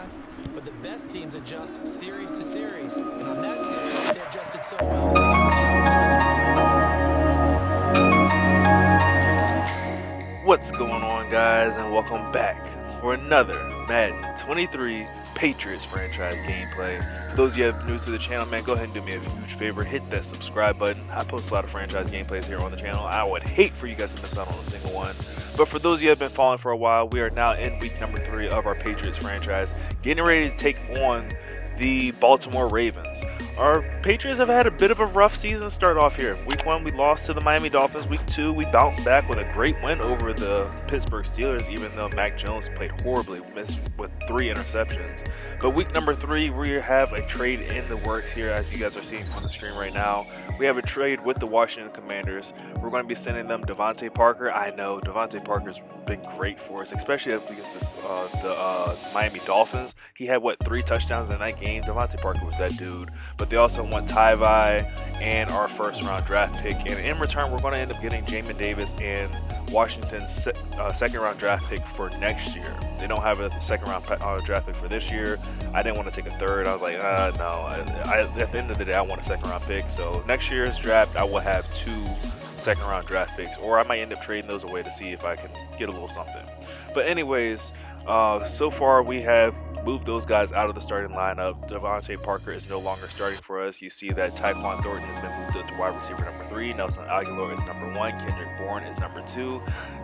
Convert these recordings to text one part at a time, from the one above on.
time, but the best teams adjust series to series. And on that series, they adjusted so well that they got the job done in Phoenix. What's going on, guys, and welcome back for another Madden 23 Patriots franchise gameplay. For those of you new to the channel, man, go ahead and do me a huge favor. Hit that subscribe button. I post a lot of franchise gameplays here on the channel. I would hate for you guys to miss out on a single one. But for those of you who have been following for a while, we are now in week number 3 of our Patriots franchise, getting ready to take on the Baltimore Ravens. Our Patriots have had a bit of a rough season start off here. Week 1, we lost to the Miami Dolphins. Week 2, we bounced back with a great win over the Pittsburgh Steelers, even though Mac Jones played horribly, missed with 3 interceptions. But week number 3, we have a trade in the works here, as you guys are seeing on the screen right now. We have a trade with the Washington Commanders. We're going to be sending them Devontae Parker. I know Devontae Parker's been great for us, especially against the Miami Dolphins. He had, 3 touchdowns in that game? Devontae Parker was that dude. But they also want Tyvi and our first-round draft pick. And in return, we're going to end up getting Jamin Davis and Washington's second-round draft pick for next year. They don't have a second-round draft pick for this year. I didn't want to take a third. I was like, no. At the end of the day, I want a second-round pick. So next year's draft, I will have 2 second-round draft picks, or I might end up trading those away to see if I can get a little something. But anyways, so far we have moved those guys out of the starting lineup. Devontae Parker is no longer starting for us. You see that Tyquan Thornton has been moved up to wide receiver number 3. Nelson Aguilar is number 1. Kendrick Bourne is number 2.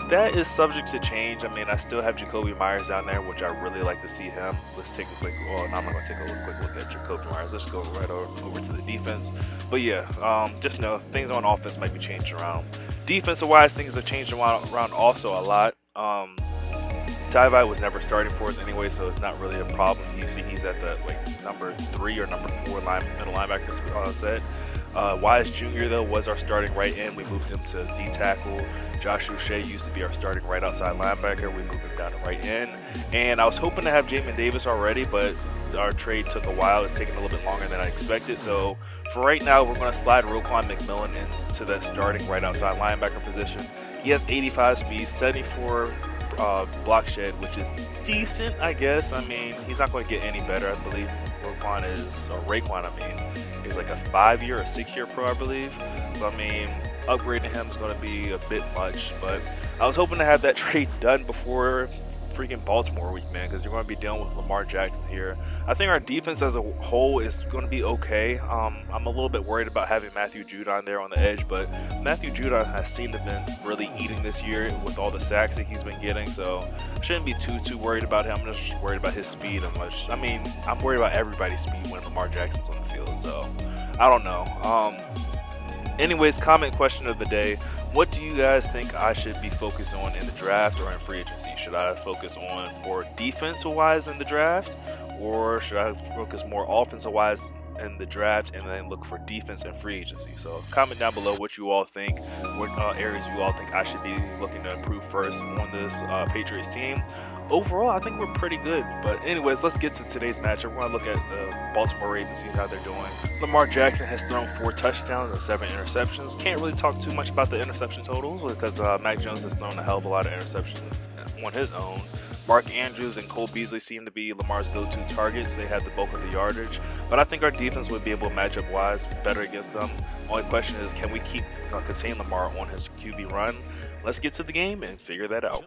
That is subject to change. I mean, I still have Jacoby Myers down there, which I really like to see him. Let's take a quick, I'm not going to take a quick look at Jacoby Myers. Let's go right over to the defense. But yeah, just know things on offense might be changed around. Defensive-wise, things have changed around also a lot. Tyvi was never starting for us anyway, so it's not really a problem. You see he's at the number 3 or number 4 middle linebacker set. Wise Jr. though was our starting right end. We moved him to D tackle. Josh Uche used to be our starting right outside linebacker. We moved him down to right end. And I was hoping to have Jamin Davis already, but our trade took a while. It's taking a little bit longer than I expected. So for right now, we're going to slide Roquan McMillan into the starting right outside linebacker position. He has 85 speed, 74 block shed, which is decent, I guess. I mean, he's not going to get any better. I believe Raekwon is like a 5-year or 6-year pro, I believe. So I mean, upgrading him is going to be a bit much, but I was hoping to have that trade done before freaking Baltimore week, man, because you're going to be dealing with Lamar Jackson here. I think our defense as a whole is going to be okay. I'm a little bit worried about having Matthew Judon there on the edge, but Matthew Judon has seemed to have been really eating this year with all the sacks that he's been getting, so I shouldn't be too worried about him. I'm just worried about his speed. I'm worried about everybody's speed when Lamar Jackson's on the field, so I don't know. Anyways, comment question of the day. What do you guys think I should be focused on in the draft or in free agency? Should I focus on more defensive-wise in the draft, or should I focus more offensive-wise in the draft and then look for defense and free agency? So comment down below what you all think, what areas you all think I should be looking to improve first on this Patriots team. Overall, I think we're pretty good. But anyways, let's get to today's matchup. We're going to look at the Baltimore Ravens, see how they're doing. Lamar Jackson has thrown 4 touchdowns and 7 interceptions. Can't really talk too much about the interception totals because Mac Jones has thrown a hell of a lot of interceptions on his own. Mark Andrews and Cole Beasley seem to be Lamar's go-to targets. They have the bulk of the yardage. But I think our defense would be able to match up wise better against them. Only question is, can we contain Lamar on his QB run? Let's get to the game and figure that out.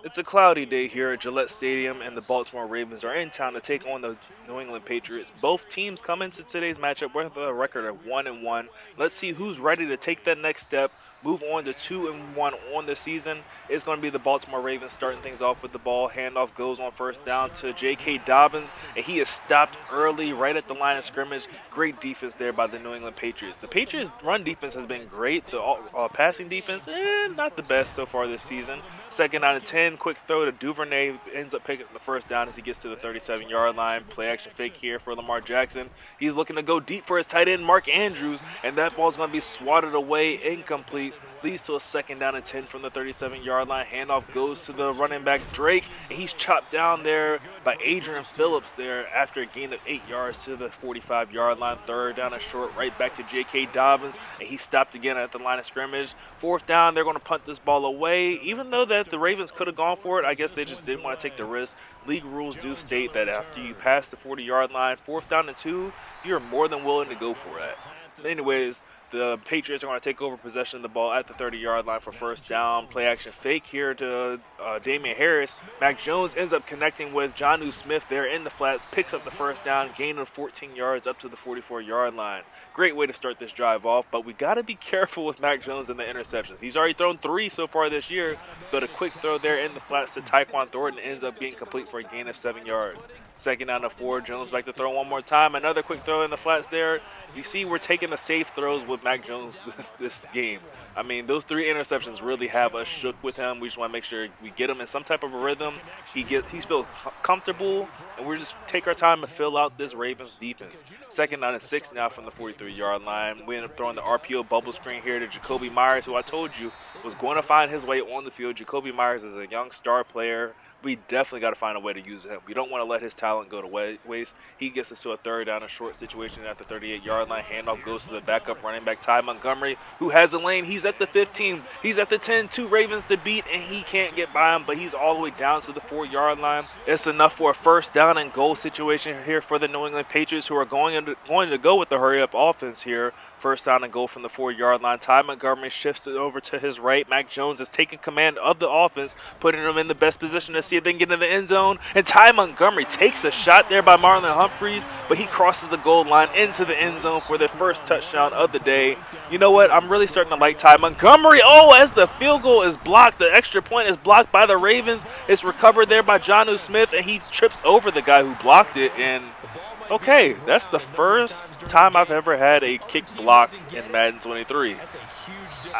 It's a cloudy day here at Gillette Stadium, and the Baltimore Ravens are in town to take on the New England Patriots. Both teams come into today's matchup with a record of 1-1. Let's see who's ready to take that next step, move on to 2-1 on the season. It's going to be the Baltimore Ravens starting things off with the ball. Handoff goes on first down to J.K. Dobbins, and he is stopped early right at the line of scrimmage. Great defense there by the New England Patriots. The Patriots' run defense has been great. The passing defense, not the best so far this season. Second down and 10, quick throw to Duvernay, ends up picking up the first down as he gets to the 37-yard line. Play action fake here for Lamar Jackson. He's looking to go deep for his tight end, Mark Andrews, and that ball's going to be swatted away, incomplete. Leads to a second down and 10 from the 37-yard line. Handoff goes to the running back, Drake, and he's chopped down there by Adrian Phillips there after a gain of 8 yards to the 45-yard line. Third down and short, right back to J.K. Dobbins, and he stopped again at the line of scrimmage. Fourth down, they're going to punt this ball away. Even though that the Ravens could have gone for it. I guess they just didn't want to take the risk. League rules do state that after you pass the 40-yard line, 4th down and 2, you're more than willing to go for that. Anyways, the Patriots are going to take over possession of the ball at the 30-yard line for first down. Play action fake here to Damian Harris. Mac Jones ends up connecting with Jonnu Smith there in the flats, picks up the first down, gain of 14 yards up to the 44-yard line. Great way to start this drive off, but we got to be careful with Mac Jones and the interceptions. He's already thrown 3 so far this year, but a quick throw there in the flats to Tyquan Thornton ends up being complete for a gain of 7 yards. Second down to 4, Jones back to throw one more time. Another quick throw in the flats there. You see we're taking the safe throws with Mac Jones this game. I mean, those 3 interceptions really have us shook with him. We just want to make sure we get him in some type of a rhythm. He feels comfortable, and we just take our time to fill out this Ravens defense. Second down and 6 now from the 43-yard line. We end up throwing the RPO bubble screen here to Jacoby Myers, who I told you was going to find his way on the field. Jacoby Myers is a young star player. We definitely got to find a way to use him. We don't want to let his talent go to waste. He gets us to a third down and short situation at the 38-yard line. Handoff goes to the backup running back, Ty Montgomery, who has a lane. He's at the 15. He's at the 10. 2 Ravens to beat, and he can't get by him, but he's all the way down to the 4-yard line. It's enough for a first down and goal situation here for the New England Patriots, who are going to go with the hurry-up offense here. First down and goal from the 4-yard line. Ty Montgomery shifts it over to his right. Mac Jones is taking command of the offense, putting him in the best position to see if they can get in the end zone. And Ty Montgomery takes a shot there by Marlon Humphreys, but he crosses the goal line into the end zone for the first touchdown of the day. You know what? I'm really starting to like Ty Montgomery. Oh, as the field goal is blocked, the extra point is blocked by the Ravens. It's recovered there by Jonnu Smith, and he trips over the guy who blocked it. And okay, that's the first time I've ever had a kick block in Madden 23.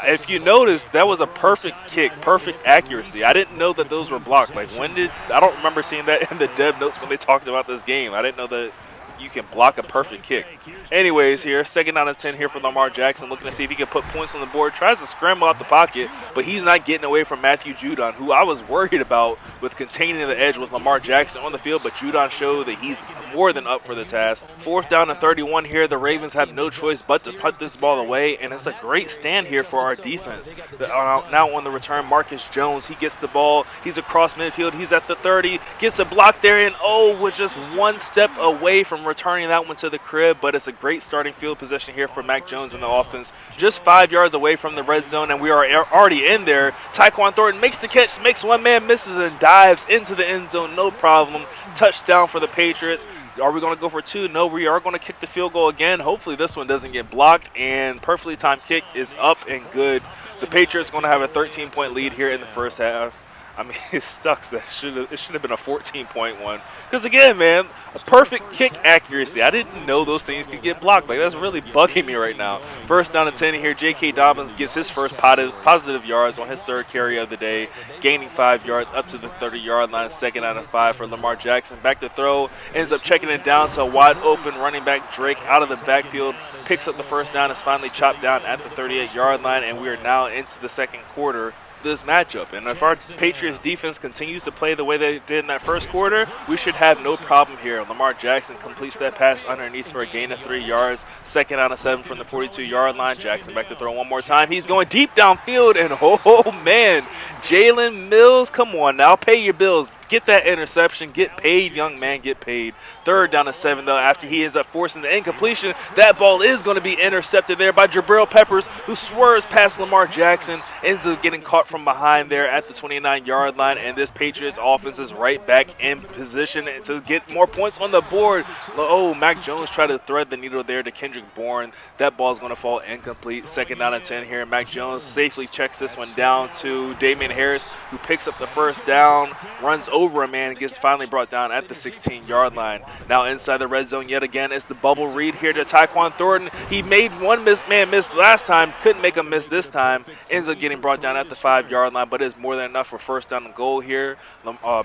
If you notice, that was a perfect kick, perfect accuracy. I didn't know that those were blocked. I don't remember seeing that in the dev notes when they talked about this game. I didn't know that you can block a perfect kick. Anyways, here, second down and 10 here for Lamar Jackson, looking to see if he can put points on the board. Tries to scramble out the pocket, but he's not getting away from Matthew Judon, who I was worried about with containing the edge with Lamar Jackson on the field, but Judon showed that he's more than up for the task. Fourth down and 31 here. The Ravens have no choice but to put this ball away, and it's a great stand here for our defense. Now on the return, Marcus Jones, he gets the ball. He's across midfield. He's at the 30, gets a block there, and we're just one step away from returning that one to the crib, but it's a great starting field position here for Mac Jones in the offense. Just 5 yards away from the red zone, and we are already in there. Tyquan Thornton makes the catch, makes one man, misses, and dives into the end zone, no problem. Touchdown for the Patriots. Are we going to go for 2? No, we are going to kick the field goal again. Hopefully this one doesn't get blocked, and perfectly timed kick is up and good. The Patriots going to have a 13-point lead here in the first half. I mean, it sucks that it should have been a 14-point one. Because, again, man, a perfect kick accuracy. I didn't know those things could get blocked. Like, that's really bugging me right now. First down and 10 here. J.K. Dobbins gets his first positive yards on his third carry of the day, gaining 5 yards up to the 30-yard line. Second down and 5 for Lamar Jackson. Back to throw. Ends up checking it down to a wide-open running back, Drake, out of the backfield. Picks up the first down. Is finally chopped down at the 38-yard line, and we are now into the second quarter this matchup. And if our Patriots defense continues to play the way they did in that first quarter, we should have no problem here. Lamar Jackson completes that pass underneath for a gain of 3 yards. Second down and 7 from the 42-yard line. Jackson back to throw one more time. He's going deep downfield, and oh man, Jalen Mills, come on now, pay your bills. Get that interception. Get paid, young man. Get paid. Third down and 7, though, after he ends up forcing the incompletion. That ball is going to be intercepted there by Jabril Peppers, who swerves past Lamar Jackson, ends up getting caught from behind there at the 29-yard line, and this Patriots offense is right back in position to get more points on the board. Oh, Mac Jones tried to thread the needle there to Kendrick Bourne. That ball is going to fall incomplete. Second down and 10 here. Mac Jones safely checks this one down to Damian Harris, who picks up the first down, runs over a man, and gets finally brought down at the 16-yard line. Now inside the red zone yet again is the bubble read here to Tyquan Thornton. He made one man miss last time, couldn't make a miss this time. Ends up getting brought down at the 5-yard line, but is more than enough for first down and goal here.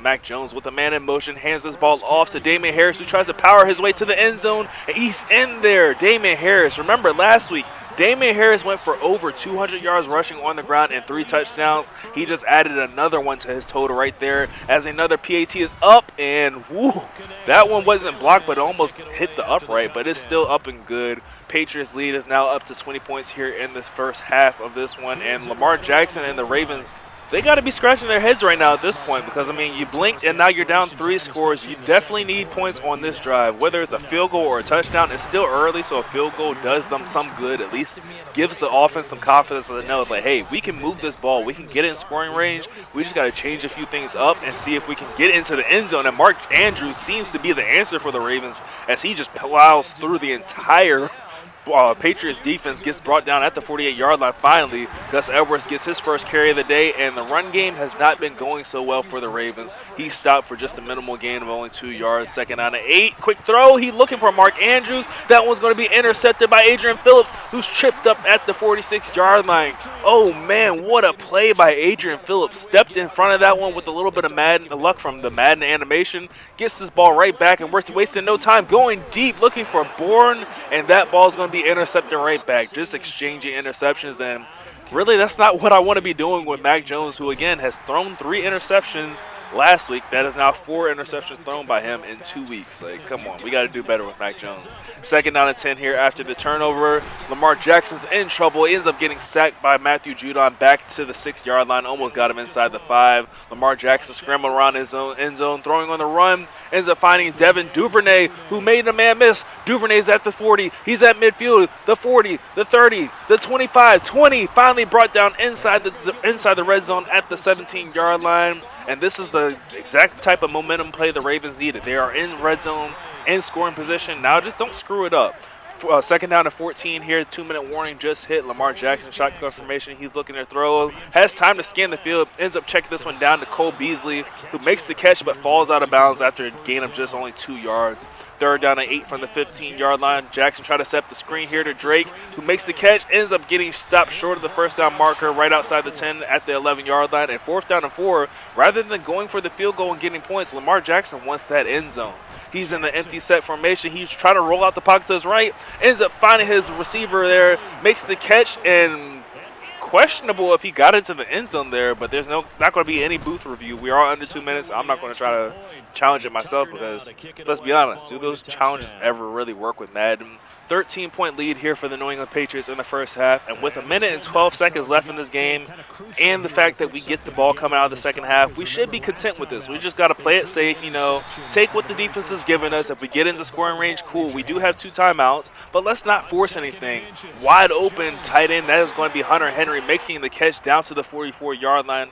Mac Jones with a man in motion hands this ball off to Damian Harris, who tries to power his way to the end zone, and he's in there. Damian Harris, remember last week, Damian Harris went for over 200 yards rushing on the ground and 3 touchdowns. He just added another one to his total right there as another PAT is up, and woo, that one wasn't blocked, but it almost hit the upright, but it's still up and good. Patriots lead is now up to 20 points here in the first half of this one, and Lamar Jackson and the Ravens they got to be scratching their heads right now at this point because, I mean, you blinked and now you're down 3 scores. You definitely need points on this drive. Whether it's a field goal or a touchdown, it's still early, so a field goal does them some good. At least gives the offense some confidence to know, like, hey, we can move this ball. We can get it in scoring range. We just got to change a few things up and see if we can get into the end zone. And Mark Andrews seems to be the answer for the Ravens as he just plows through the entire Patriots defense, gets brought down at the 48-yard line finally. Gus Edwards gets his first carry of the day, and the run game has not been going so well for the Ravens. He stopped for just a minimal gain of only 2 yards. Second down and 8. Quick throw. He looking for Mark Andrews. That one's going to be intercepted by Adrian Phillips, who's tripped up at the 46-yard line. Oh, man, what a play by Adrian Phillips. Stepped in front of that one with a little bit of luck from the Madden animation. Gets this ball right back, and we're wasting no time going deep, looking for Bourne, and that ball's going to be intercepted right back. Just exchanging interceptions, and really that's not what I want to be doing with Mac Jones, who again has thrown 3 interceptions last week. That is now 4 interceptions thrown by him in 2 weeks. Like, come on, we got to do better with Mac Jones. Second down and 10 here after the turnover. Lamar Jackson's in trouble. He ends up getting sacked by Matthew Judon back to the 6-yard line. Almost got him inside the 5. Lamar Jackson scrambled around his own end zone, throwing on the run. Ends up finding Devin Duvernay, who made a man miss. Duvernay's at the 40. He's at midfield. The 40, the 30, the 25, 20. Finally brought down inside the red zone at the 17-yard line. And this is the exact type of momentum play the Ravens needed. They are in red zone and scoring position. Now just don't screw it up. Second down to 14 here. 2-minute warning just hit. Lamar Jackson, shotgun formation. He's looking to throw. Has time to scan the field. Ends up checking this one down to Cole Beasley, who makes the catch but falls out of bounds after a gain of just only 2 yards. Third down and 8 from the 15-yard line. Jackson tried to set up the screen here to Drake, who makes the catch. Ends up getting stopped short of the first down marker right outside the 10 at the 11-yard line. And fourth down and 4, rather than going for the field goal and getting points, Lamar Jackson wants that end zone. He's in the empty set formation. He's trying to roll out the pocket to his right. Ends up finding his receiver there. Makes the catch, and questionable if he got into the end zone there, but there's not going to be any booth review. We are under 2 minutes. I'm not going to try to challenge it myself because, let's be honest, do those challenges ever really work with Madden? 13-point lead here for the New England Patriots in the first half, and with 1 minute and 12 seconds left in this game, and the fact that we get the ball coming out of the second half, we should be content with this. We just got to play it safe, take what the defense is giving us. If we get into scoring range, cool. We do have 2 timeouts, but let's not force anything. Wide open tight end, that is going to be Hunter Henry making the catch down to the 44-yard line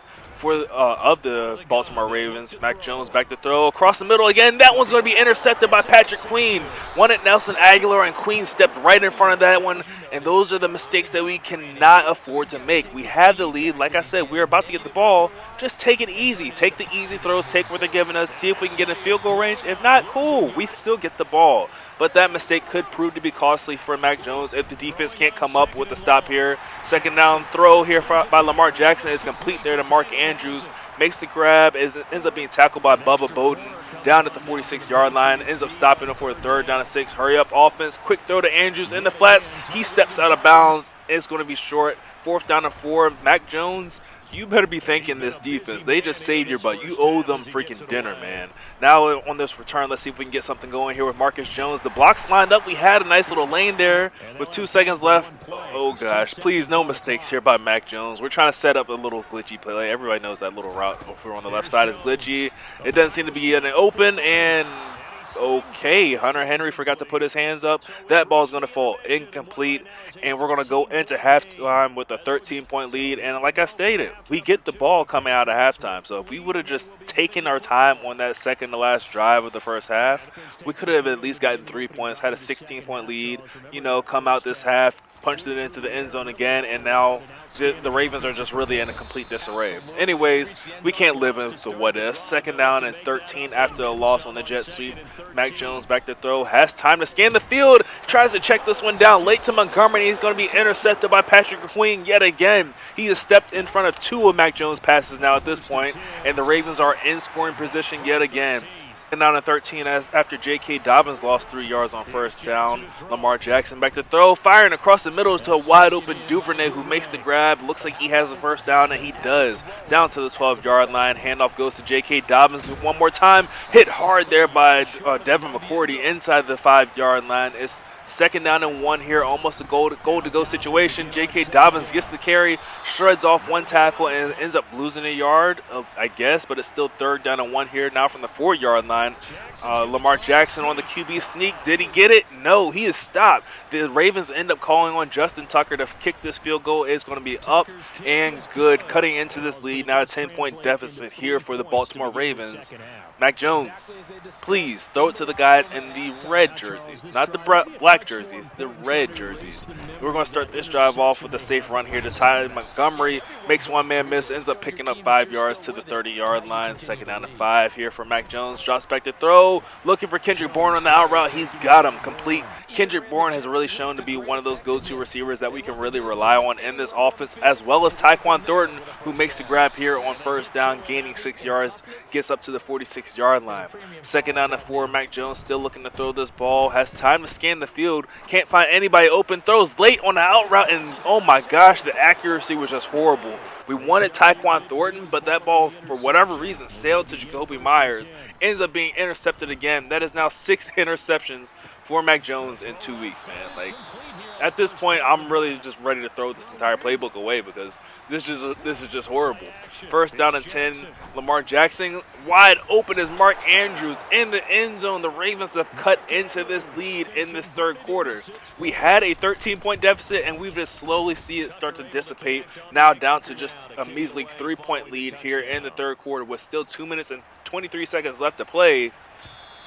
of the Baltimore Ravens. Mac Jones back to throw across the middle again. That one's going to be intercepted by Patrick Queen. One at Nelson Aguilar, and Queen stepped right in front of that one. And those are the mistakes that we cannot afford to make. We have the lead. Like I said, we're about to get the ball. Just take it easy. Take the easy throws. Take what they're giving us. See if we can get in field goal range. If not, cool. We still get the ball. But that mistake could prove to be costly for Mac Jones if the defense can't come up with a stop here. Second down throw here by Lamar Jackson is complete there to Mark Andrews. Makes the grab, ends up being tackled by Bubba Bowden down at the 46-yard line. Ends up stopping him for a third down and 6. Hurry up offense. Quick throw to Andrews in the flats. He steps out of bounds. It's going to be short. Fourth down and 4. Mac Jones, you better be thanking this defense. They just saved your butt. You owe them freaking dinner, man. Now on this return, let's see if we can get something going here with Marcus Jones. The blocks lined up. We had a nice little lane there with 2 seconds left. Oh, gosh. Please, no mistakes here by Mac Jones. We're trying to set up a little glitchy play. Everybody knows that little route over on the left side is glitchy. It doesn't seem to be in an open, and okay, Hunter Henry forgot to put his hands up. That ball's going to fall incomplete, and we're going to go into halftime with a 13-point lead. And like I stated, we get the ball coming out of halftime. So if we would have just taken our time on that second to last drive of the first half, we could have at least gotten 3 points, had a 16-point lead, come out this half, punched it into the end zone again, and now the Ravens are just really in a complete disarray. Anyways, we can't live in the what if. Second down and 13 after a loss on the jet sweep. Mac Jones back to throw, has time to scan the field, tries to check this one down late to Montgomery. He's going to be intercepted by Patrick Queen yet again. He has stepped in front of 2 of Mac Jones' passes now at this point, and the Ravens are in scoring position yet again. And down to 13 after J.K. Dobbins lost 3 yards on first down. Lamar Jackson back to throw, firing across the middle to a wide open Duvernay, who makes the grab. Looks like he has the first down, and he does. Down to the 12-yard line. Handoff goes to J.K. Dobbins one more time. Hit hard there by Devin McCourty inside the 5-yard line. It's Second down and 1 here, almost a goal to go situation. J.K. Dobbins gets the carry, shreds off one tackle, and ends up losing a yard, I guess, but it's still third down and 1 here now from the 4-yard line. Lamar Jackson on the QB sneak. Did he get it? No, he is stopped. The Ravens end up calling on Justin Tucker to kick this field goal. It's going to be up and good, cutting into this lead. Now a 10-point deficit here for the Baltimore Ravens. Mac Jones, please throw it to the guys in the red jerseys, not the black jerseys, the red jerseys. We're going to start this drive off with a safe run here to Ty Montgomery. Makes one man miss, ends up picking up 5 yards to the 30-yard line. Second down and 5 here for Mac Jones. Drops back to throw, looking for Kendrick Bourne on the out route. He's got him complete. Kendrick Bourne has really shown to be one of those go-to receivers that we can really rely on in this offense, as well as Tyquan Thornton, who makes the grab here on first down, gaining 6 yards, gets up to the 46-yard line. Second down and 4, Mac Jones still looking to throw this ball, has time to scan the field, can't find anybody open, throws late on the out route, and oh my gosh, the accuracy was just horrible. We wanted Tyquan Thornton, but that ball, for whatever reason, sailed to Jacoby Myers, ends up being intercepted again. That is now 6 interceptions for Mac Jones in 2 weeks, man. Like, at this point, I'm really just ready to throw this entire playbook away because this is just horrible. First down and 10, Lamar Jackson wide open as Mark Andrews in the end zone. The Ravens have cut into this lead in this third quarter. We had a 13-point deficit, and we've just slowly see it start to dissipate, now down to just a measly 3-point lead here in the third quarter with still 2 minutes and 23 seconds left to play.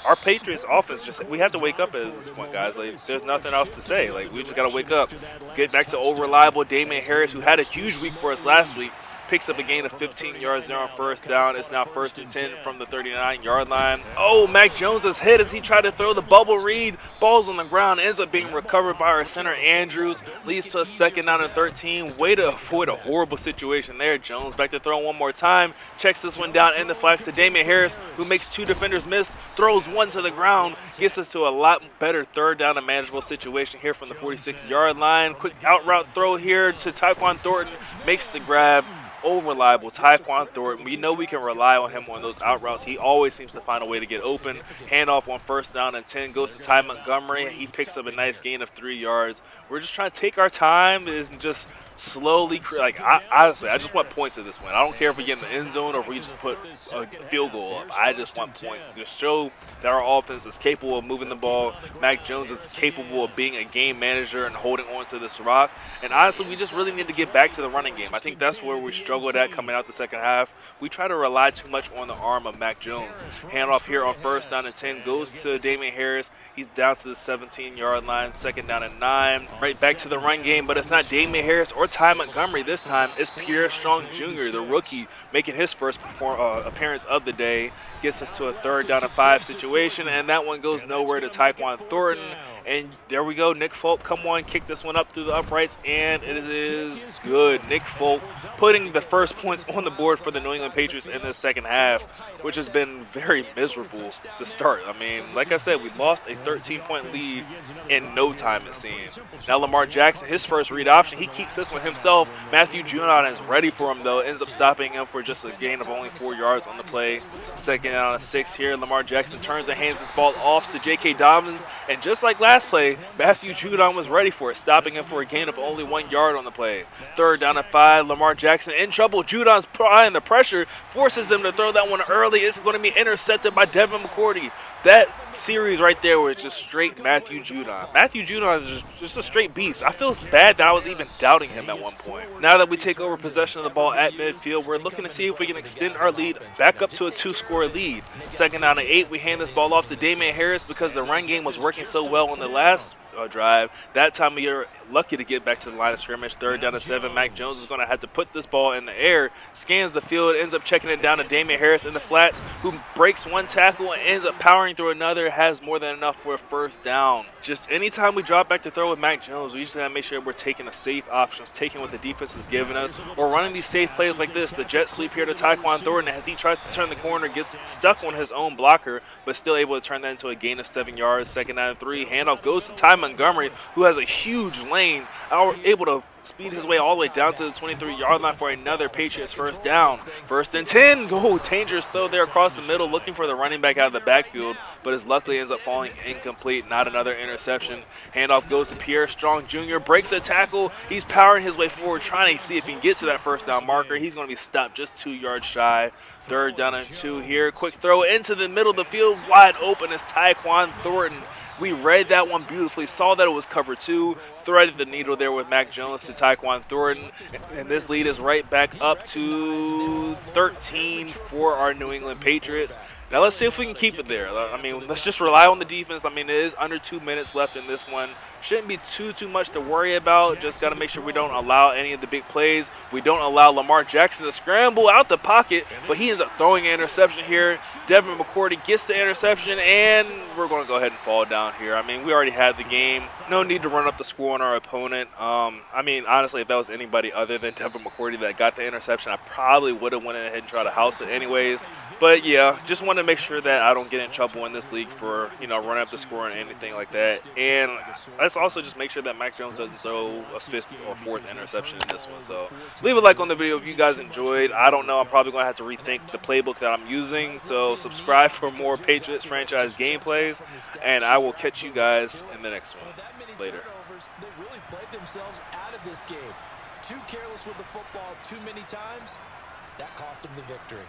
Our Patriots offense, we have to wake up at this point, guys. Like, there's nothing else to say. Like, we just got to wake up. Get back to old reliable Damian Harris, who had a huge week for us last week. Picks up a gain of 15 yards there on first down. It's now first and 10 from the 39-yard line. Oh, Mac Jones is hit as he tried to throw the bubble read. Ball's on the ground. Ends up being recovered by our center, Andrews. Leads to a second down and 13. Way to avoid a horrible situation there. Jones back to throw one more time. Checks this one down in the flags to Damian Harris, who makes 2 defenders miss. Throws one to the ground. Gets us to a lot better third down and manageable situation here from the 46-yard line. Quick out route throw here to Tyquan Thornton. Makes the grab. Reliable Tyquan Thornton. We know we can rely on him on those out routes. He always seems to find a way to get open. Handoff on first down and 10 goes to Ty Montgomery. He picks up a nice gain of 3 yards. We're just trying to take our time and just slowly, honestly, I just want points at this point. I don't care if we get in the end zone or if we just put a field goal up. I just want points to show that our offense is capable of moving the ball. Mac Jones is capable of being a game manager and holding on to this rock. And honestly, we just really need to get back to the running game. I think that's where we struggled at coming out the second half. We try to rely too much on the arm of Mac Jones. Handoff here on first down and 10 goes to Damian Harris. He's down to the 17-yard line, second down and 9. Right back to the run game, but it's not Damian Harris or Ty Montgomery this time. It's Pierre Strong Jr., the rookie, making his first appearance of the day. Gets us to a third down and 5 situation, and that one goes nowhere to Tyquan Thornton. And there we go. Nick Folk, come on, kick this one up through the uprights, and it is good. Nick Folk putting the first points on the board for the New England Patriots in the second half, which has been very miserable to start. I mean, like I said, we lost a 13-point lead in no time, it seems. Now Lamar Jackson, his first read option, he keeps this one himself. Matthew Judon is ready for him, though. Ends up stopping him for just a gain of only 4 yards on the play. Second down and 6 here. Lamar Jackson turns and hands this ball off to J.K. Dobbins, and just like last play, Matthew Judon was ready for it, stopping him for a gain of only 1 yard on the play. Third down and 5, Lamar Jackson in trouble. Judon's applying the pressure, forces him to throw that one early. It's going to be intercepted by Devin McCourty. That series right there was just straight Matthew Judon. Matthew Judon is just a straight beast. I feel bad that I was even doubting him at one point. Now that we take over possession of the ball at midfield, we're looking to see if we can extend our lead back up to a 2-score lead. Second down and 8, we hand this ball off to Damian Harris because the run game was working so well on the last drive. That time we are lucky to get back to the line of scrimmage. Third down and 7. Mac Jones is going to have to put this ball in the air. Scans the field, ends up checking it down to Damian Harris in the flats, who breaks one tackle and ends up powering through another. Has more than enough for a first down. Just anytime we drop back to throw with Mac Jones, we just got to make sure we're taking the safe options, taking what the defense is giving us, or running these safe plays like this. The jet sweep here to Tyquan Thornton as he tries to turn the corner, gets stuck on his own blocker, but still able to turn that into a gain of 7 yards. Second down and 3. Handoff goes to Ty Montgomery, who has a huge length lane, able to speed his way all the way down to the 23-yard line for another Patriots first down. 1st and 10. Dangerous throw there across the middle, looking for the running back out of the backfield, but his luckily ends up falling incomplete. Not another interception. Handoff goes to Pierre Strong Jr. Breaks a tackle. He's powering his way forward, trying to see if he can get to that first down marker. He's going to be stopped just 2 yards shy. 3rd down and 2 here. Quick throw into the middle of the field. Wide open is Tyquan Thornton. We read that one beautifully, saw that it was cover 2, threaded the needle there with Mac Jones to Tyquan Thornton, and this lead is right back up to 13 for our New England Patriots. Now let's see if we can keep it there. I mean, let's just rely on the defense. I mean, it is under 2 minutes left in this one. Shouldn't be too much to worry about. Just got to make sure we don't allow any of the big plays. We don't allow Lamar Jackson to scramble out the pocket, but he ends up throwing an interception here. Devin McCourty gets the interception, and we're going to go ahead and fall down here. I mean, we already had the game. No need to run up the score on our opponent. I mean, honestly, if that was anybody other than Devin McCourty that got the interception, I probably would have went ahead and tried to house it anyways. But yeah, just want to make sure that I don't get in trouble in this league for, running up the score and anything like that. And let's also just make sure that Mac Jones doesn't throw a 5th or 4th interception in this one. So leave a like on the video if you guys enjoyed. I don't know, I'm probably going to have to rethink the playbook that I'm using. So subscribe for more Patriots franchise gameplays, and I will catch you guys in the next one. Later. They really played themselves out of this game. Too careless with the football too many times. That cost them the victory.